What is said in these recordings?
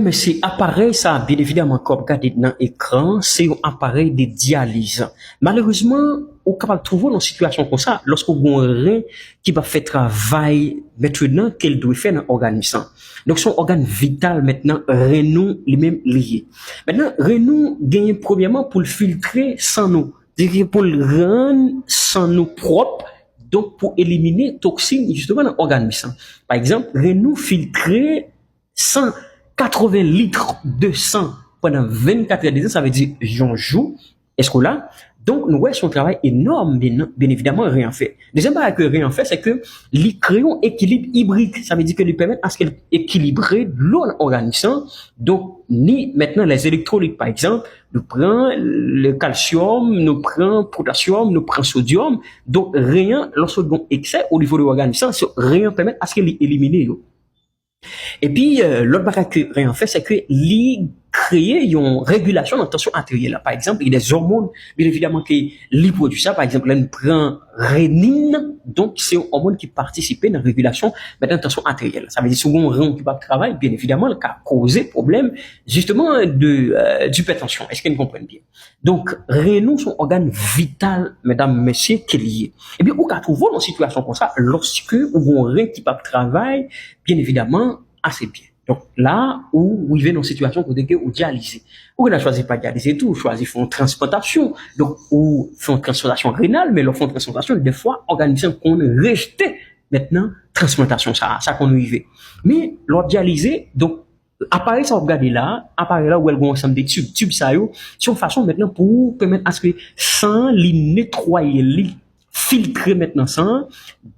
Mais c'est appareil, ça, bien évidemment, comme regardé dans l'écran, c'est un appareil de dialyse. Malheureusement, on est capable de trouver une situation comme ça, lorsqu'on a un rein qui va faire travail maintenant qu'elle doit faire dans l'organisme. Donc, son organe vital, maintenant, rein lui-même lié. Maintenant, rein gagne premièrement pour le filtrer sans nous. C'est-à-dire pour le rendre sans nous propre, donc pour éliminer toxines, justement, dans l'organisme. Par exemple, rein filtrer sans 80 litres de sang pendant 24 heures de temps, ça veut dire j'en joue. Est-ce que là? Donc, nous voyons son travail énorme, bien évidemment, rien fait. Deuxième chose que rien fait, c'est que les créons équilibre hybride. Ça veut dire que lui permettent à ce qu'elle équilibre l'eau dans l'organisme. Donc, ni maintenant les électrolytes, par exemple, nous prenons le calcium, nous prenons le potassium, nous prenons le sodium. Donc, rien, lorsqu'on a excès au niveau de l'organisme, rien permet à ce qu'elle élimine. Et puis, l'autre bagage que rien fait, c'est que lui créer une régulation de la tension artérielle. Par exemple, il y a des hormones, bien évidemment, qui lui produisent ça. Par exemple, là, on prend rénine, donc c'est un hormone qui participe dans la régulation de la tension artérielle. Ça veut dire, si on a un rein qui va travailler, bien évidemment, qui a causé problème, justement, d'hypertension. Est-ce qu'ils comprennent bien? Donc, rénine, son organe vital, mesdames, messieurs, qui est lié. Et bien, on peut trouver une situation comme ça, lorsque on a un rein qui va travailler, bien évidemment, assez bien. Donc là où il est dans une situation où dialyser. Ou on a choisi pas dialyser tout, on choisit faire une transplantation. Donc ou faire une transplantation rénale, mais leur font transplantation des fois organisme qu'on rejeté maintenant transplantation ça qu'on y va. Mais leur dialyser donc appareil ça regarder là, appareil là où elle vont ensemble des tubes ça yo, c'est une façon maintenant pour permettre à ce que sans les nettoyer les filtrer maintenant ça,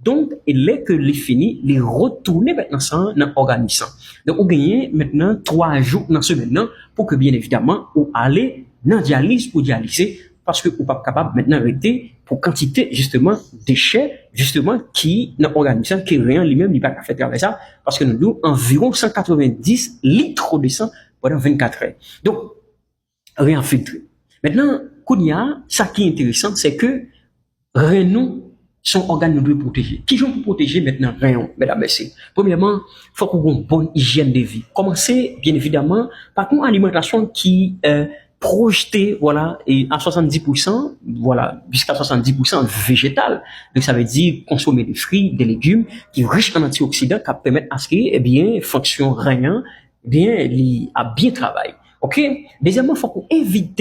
donc il est que les fini, les retourner maintenant ça dans l'organisme. Donc on gagne maintenant 3 jours dans ce maintenant pour que bien évidemment on aller dans dialyse pour dialyser parce que on pas capable maintenant arrêter pour quantité justement déchets justement qui dans l'organisme qui rien lui-même il pas faire travailler ça parce que nous avons environ 190 litres de sang pendant 24 heures. Donc rien filtré. Maintenant Kounia, ça qui est intéressant c'est que rein son organe nous doit protéger. Qui j'en pour protéger maintenant rein, mesdames, messieurs? Premièrement, faut qu'on ait une bonne hygiène de vie. Commencer, bien évidemment, par une alimentation qui projetée, voilà, et à 70%, voilà, jusqu'à 70% végétal. Donc, ça veut dire consommer des fruits, des légumes, qui sont riches en antioxydants, qui permettent à ce que, eh bien, fonction rein, eh bien, à bien travailler. OK? Deuxièmement, faut qu'on évite,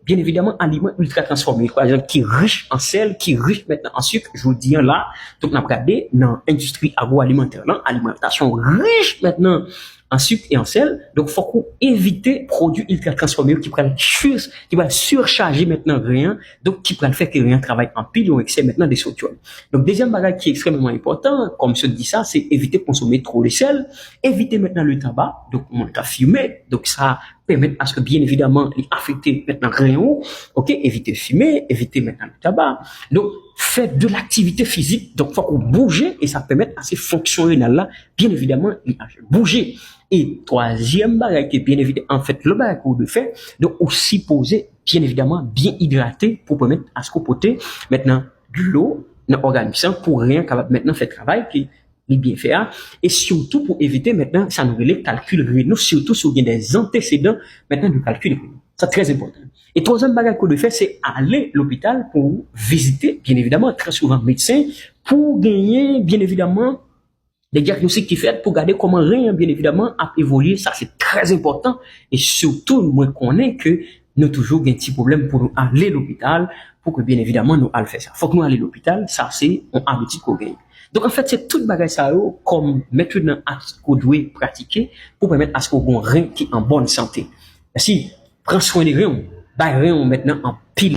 bien évidemment, aliments ultra transformés. Par exemple, qui est riche en sel, qui est riche maintenant en sucre. Je vous dis là, donc, on a regardé dans l'industrie agroalimentaire, là, alimentation riche maintenant en sucre et en sel. Donc, faut qu'on évite produits ultra transformés qui prennent qui va surcharger maintenant rien. Donc, qui prennent faire que rien travaille en pile ou excès maintenant des sodium. Donc, deuxième bagage qui est extrêmement important, comme je dis ça, c'est éviter de consommer trop de sel, éviter maintenant le tabac. Donc, on a fumé. Donc, ça permet à ce que, bien évidemment, il affecte maintenant rien. OK, éviter de fumer, éviter maintenant le tabac. Donc, faites de l'activité physique. Donc, faut qu'on bouge et ça permet à ces fonctions rénales-là, bien évidemment, bouger. Et troisième bagage qui est bien évidemment, en fait, le bagage qu'on doit faire, donc aussi poser, bien évidemment, bien hydraté pour permettre à ce qu'on pote maintenant de l'eau dans l'organisme pour rien capable maintenant faire travail qui est bien fait. Et surtout pour éviter maintenant, ça nous relève calcul rénaux, surtout si il y a des antécédents maintenant du calcul rénaux. C'est très important. Et troisième bagage qu'on doit faire, c'est aller à l'hôpital pour visiter, bien évidemment, très souvent médecin, pour gagner, bien évidemment, des diagnostics qui fait pour regarder comment rien, bien évidemment, a évolué. Ça, c'est très important. Et surtout, nous connaissons que nous toujours un petit problème pour nous aller à l'hôpital, pour que, bien évidemment, nous allons faire ça. Faut que nous allions à l'hôpital. Ça, c'est un habitude qu'on gagne. Donc, en fait, c'est tout bagage ça, comme maintenant, qu'on doit pratiquer pour permettre à ce qu'on ait un rein qui est en bonne santé. Si, prends soin des reins, bah, reins maintenant en pile.